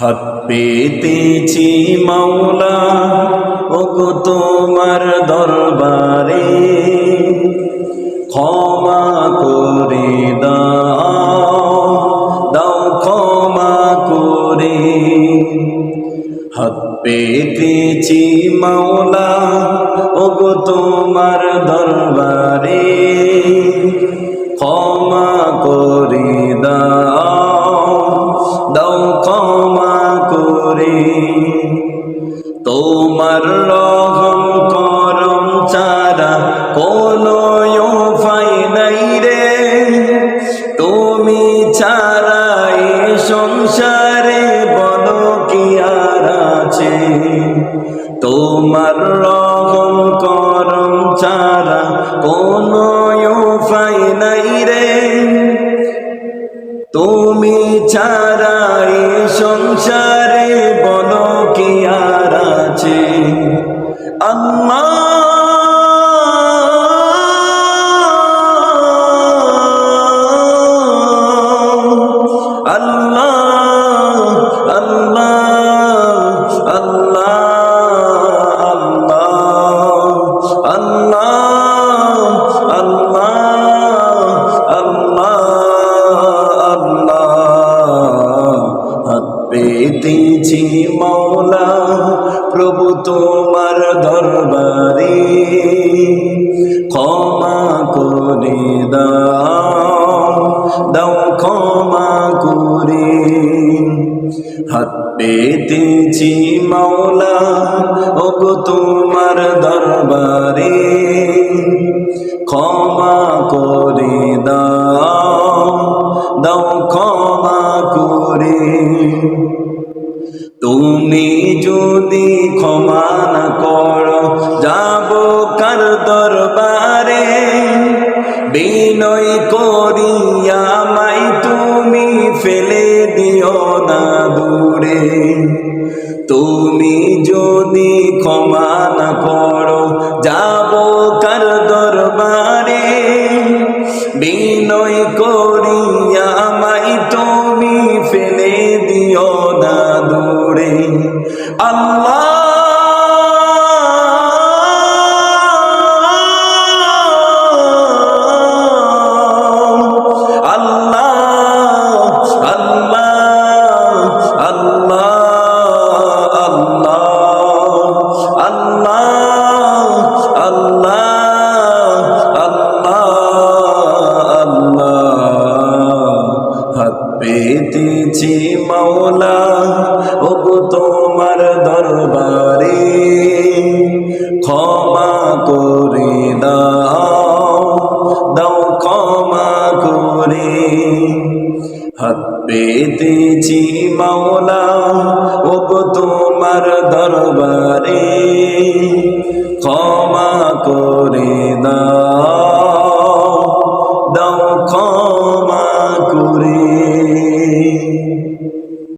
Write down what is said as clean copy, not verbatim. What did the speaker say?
হাত পেতেছি মাওলা ওগো তোমার দরবারে, ক্ষমা করে দাও, দাও ক্ষমা করে। হাত পেতেছি মাওলা ওগো তোমার দরবারে, ক্ষমা করে দাও, দাও ক্ষমা করে। তোমার রহম করম ছাড়া কোনো উপায় নাই রে, তুমি ছাড়া এ সংসারে বলো কি আর আছে। তোমার রহম করম ছাড়া কোনো উপায় নাই রে, তুমি ছাড়া এ সংসারে বলো কি আর আছে। আল্লাহ পেতেছি মাওলা প্রভু তোমার দরবারে, ক্ষমা করে দাও, দাও ক্ষমা করে। হাত পেতেছি মাওলা ওগো তোমার দরবারে, ক্ষমা করে দাও, দাও ক্ষমা করে। তুমি যদি ক্ষমা না করো যাব কার দরবারে, বিনয় করিয়া আমায় তুমি ফেলে দিও না দূরে। তুমি যদি ক্ষমা না করো যাব কার দরবারে, বিনয় করিয়া আমায় তুমি ফেলে দিও না দূরে। আল্লাহ পেতেছি মাওলা ওগো তোমার দরবারে, ক্ষমা করে দাও, দাও ক্ষমা করে। হাত পেতেছি মাওলা ওগো তোমার দরবারে,